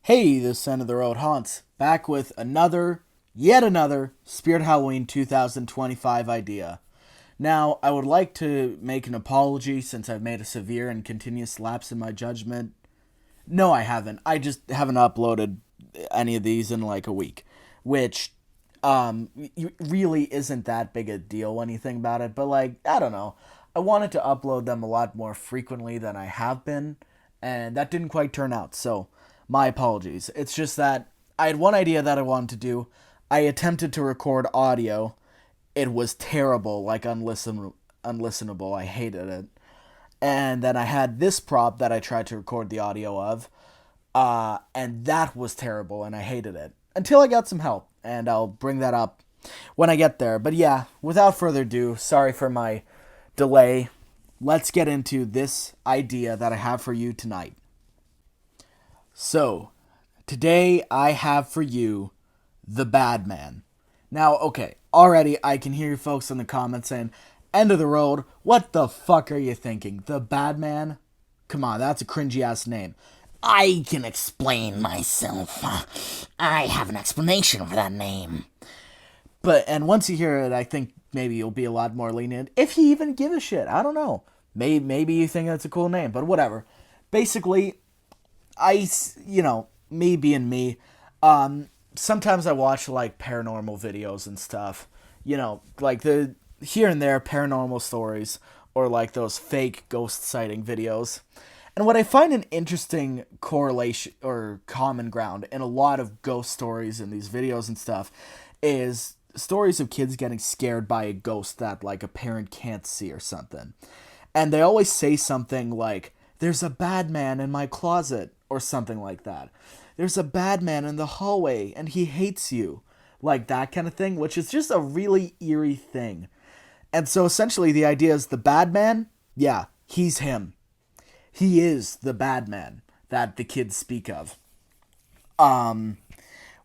Hey, this end of the road haunts back with yet another Spirit Halloween 2025 idea. Now, I would like to make an apology since I've made a severe and continuous lapse in my judgment. No, I haven't. I just haven't uploaded any of these in like a week, which really isn't that big a deal when you think about it. But like, I don't know. I wanted to upload them a lot more frequently than I have been, and that didn't quite turn out. So, my apologies. It's just that I had one idea that I wanted to do. I attempted to record audio. It was terrible, like unlistenable. I hated it. And then I had this prop that I tried to record the audio of, and that was terrible, and I hated it. Until I got some help, and I'll bring that up when I get there. But yeah, without further ado, sorry for my delay. Let's get into this idea that I have for you tonight. So, today I have for you the Bad Man. Now, okay, already I can hear you folks in the comments saying, end of the road, what the fuck are you thinking? The Bad Man? Come on, that's a cringy ass name. I can explain myself. I have an explanation for that name. And once you hear it, I think maybe you'll be a lot more lenient. If you even give a shit, I don't know. Maybe you think that's a cool name, but whatever. Basically, me being me, sometimes I watch like paranormal videos and stuff, like the here and there paranormal stories or like those fake ghost sighting videos. And what I find an interesting correlation or common ground in a lot of ghost stories in these videos and stuff is stories of kids getting scared by a ghost that like a parent can't see or something. And they always say something like, there's a bad man in my closet, or something like that. There's a bad man in the hallway, and he hates you. Like that kind of thing, which is just a really eerie thing. And so essentially the idea is the bad man, yeah, he's him. He is the bad man that the kids speak of. Wow,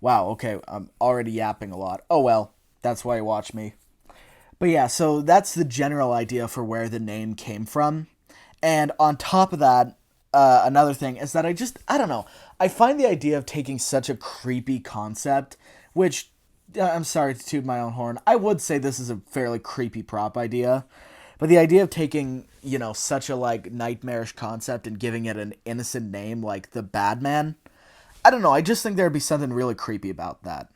okay, I'm already yapping a lot. Oh well, that's why you watch me. But yeah, so that's the general idea for where the name came from. And on top of that, another thing is that I don't know. I find the idea of taking such a creepy concept, which, I'm sorry to toot my own horn, I would say this is a fairly creepy prop idea. But the idea of taking, such a like nightmarish concept and giving it an innocent name like the Bad Man, I don't know. I just think there'd be something really creepy about that.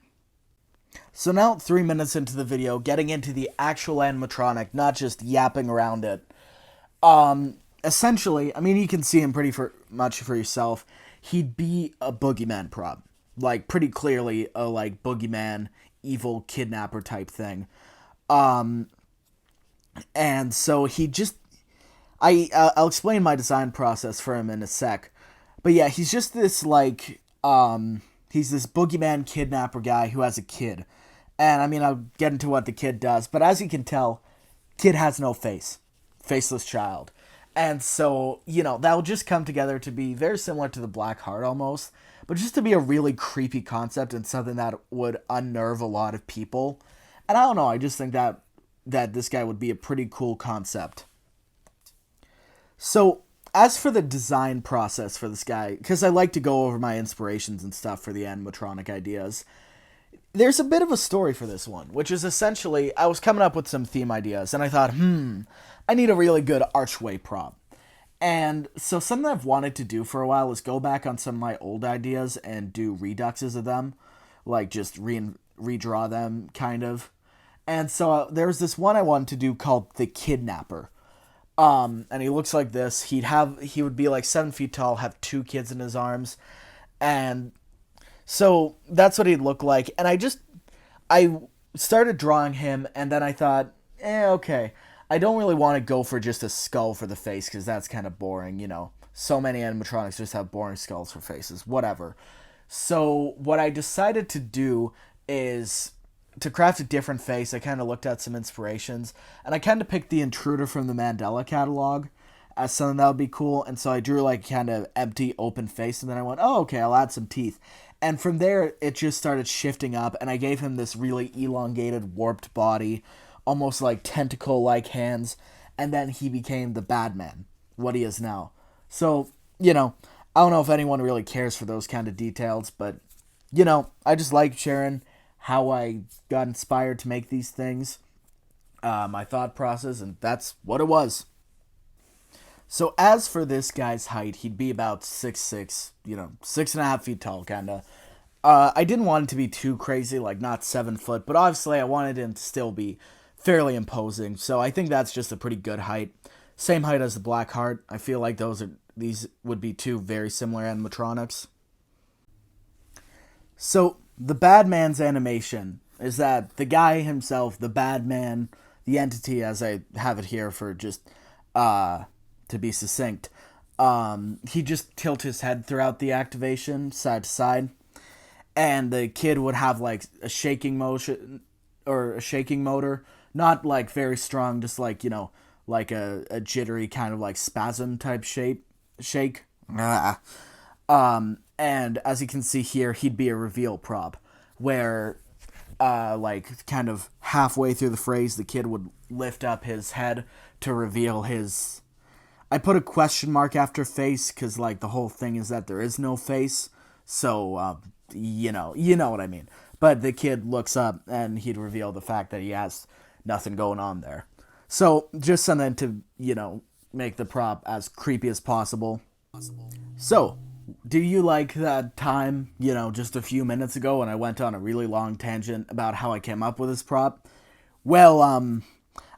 So now, 3 minutes into the video, getting into the actual animatronic, not just yapping around it. Essentially, I mean, you can see him much for yourself. He'd be a boogeyman prop, like pretty clearly a like boogeyman, evil kidnapper type thing. And so I'll explain my design process for him in a sec. But yeah, he's just this like he's this boogeyman kidnapper guy who has a kid. And I mean, I'll get into what the kid does, but as you can tell, kid has no face. Faceless child. And so, that'll just come together to be very similar to the Black Heart almost, but just to be a really creepy concept and something that would unnerve a lot of people. And I don't know, I just think that this guy would be a pretty cool concept. So, as for the design process for this guy, because I like to go over my inspirations and stuff for the animatronic ideas, there's a bit of a story for this one, which is essentially, I was coming up with some theme ideas, and I thought, I need a really good archway prop. And so something I've wanted to do for a while is go back on some of my old ideas and do reduxes of them, like just redraw them, kind of. And so there's this one I wanted to do called The Kidnapper. And he looks like this. He would be like 7 feet tall, have 2 kids in his arms, and so that's what he'd look like. And I started drawing him, and then I thought, okay. I don't really want to go for just a skull for the face, because that's kind of boring, So many animatronics just have boring skulls for faces. Whatever. So what I decided to do is to craft a different face. I kind of looked at some inspirations, and I kind of picked the Intruder from the Mandela catalog as something that would be cool. And so I drew like kind of empty, open face, and then I went, oh, okay, I'll add some teeth. And from there, it just started shifting up, and I gave him this really elongated, warped body, almost like tentacle-like hands, and then he became the Bad Man, what he is now. So, I don't know if anyone really cares for those kind of details, but, I just like sharing how I got inspired to make these things, my thought process, and that's what it was. So as for this guy's height, he'd be about 6'6", 6.5 feet tall, kind of. I didn't want it to be too crazy, like not 7 foot, but obviously I wanted him to still be fairly imposing, so I think that's just a pretty good height. Same height as the Blackheart. I feel like these would be two very similar animatronics. So the Badman's animation is that the guy himself, the Badman, the entity as I have it here for just to be succinct, he just tilt his head throughout the activation side to side, and the kid would have like a shaking motion or a shaking motor, not like very strong, just like like a jittery kind of like spasm type shake. And as you can see here, he'd be a reveal prop where like kind of halfway through the phrase, the kid would lift up his head to reveal his. I put a question mark after face because like the whole thing is that there is no face, so you know what I mean. But the kid looks up and he'd reveal the fact that he has nothing going on there. So just something to make the prop as creepy as possible. So, do you like that time, just a few minutes ago when I went on a really long tangent about how I came up with this prop? Well,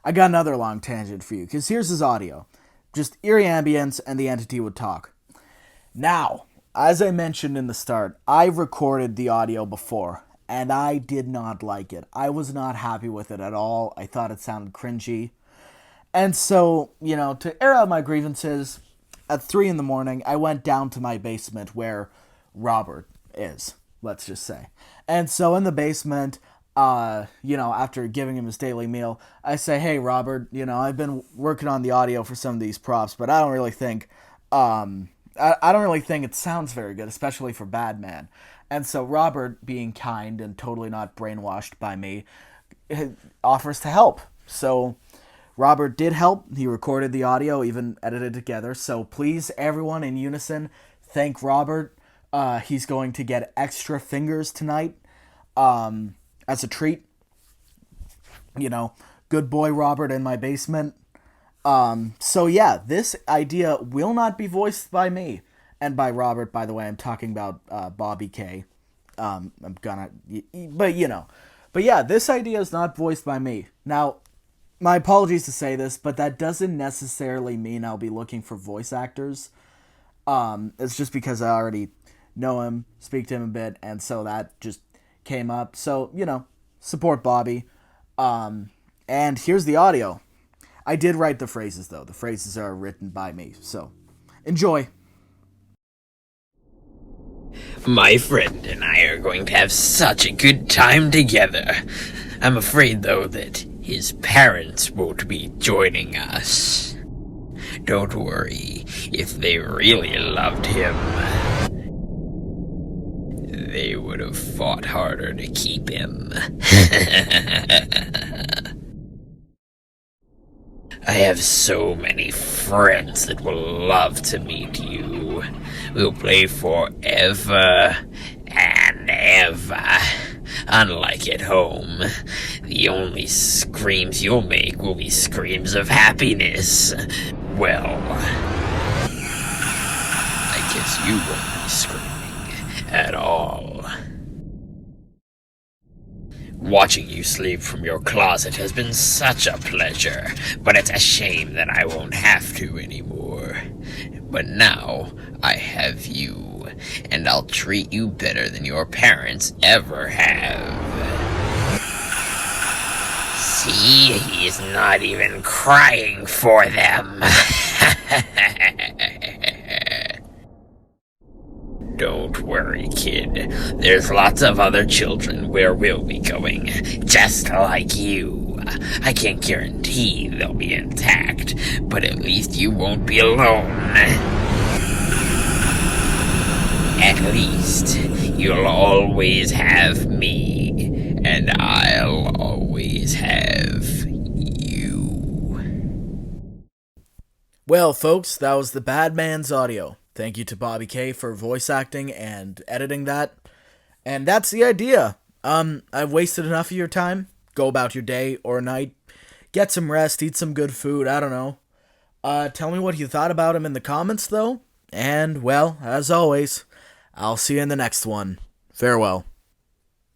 I got another long tangent for you, because here's his audio. Just eerie ambience, and the entity would talk. Now, as I mentioned in the start, I recorded the audio before, and I did not like it. I was not happy with it at all. I thought it sounded cringy. And so, to air out my grievances, at 3 a.m, I went down to my basement where Robert is, let's just say. And so in the basement, after giving him his daily meal, I say, hey, Robert, I've been working on the audio for some of these props, but I don't really think, I don't really think it sounds very good, especially for Badman. And so Robert, being kind and totally not brainwashed by me, offers to help. So Robert did help. He recorded the audio, even edited it together. So please, everyone in unison, thank Robert. He's going to get extra fingers tonight as a treat. Good boy Robert in my basement. So yeah, this idea will not be voiced by me. And by Robert, by the way, I'm talking about Bobby K. But yeah, this idea is not voiced by me. Now, my apologies to say this, but that doesn't necessarily mean I'll be looking for voice actors. It's just because I already know him, speak to him a bit, and so that just came up. So, support Bobby. And here's the audio. I did write the phrases, though. The phrases are written by me, so enjoy. My friend and I are going to have such a good time together. I'm afraid, though, that his parents won't be joining us. Don't worry, if they really loved him, they would have fought harder to keep him. I have so many friends that will love to meet you. We'll play forever and ever. Unlike at home, the only screams you'll make will be screams of happiness. Well, I guess you won't be screaming at all. Watching you sleep from your closet has been such a pleasure, but it's a shame that I won't have to anymore. But now, I have you, and I'll treat you better than your parents ever have. See, he's not even crying for them. Don't worry, kid. There's lots of other children where we'll be going, just like you. I can't guarantee they'll be intact, but at least you won't be alone. At least, you'll always have me, and I'll always have you. Well, folks, that was the Badman's audio. Thank you to Bobby K for voice acting and editing that. And that's the idea. I've wasted enough of your time. Go about your day or night. Get some rest, eat some good food, I don't know. Tell me what you thought about him in the comments, though. And, well, as always, I'll see you in the next one. Farewell.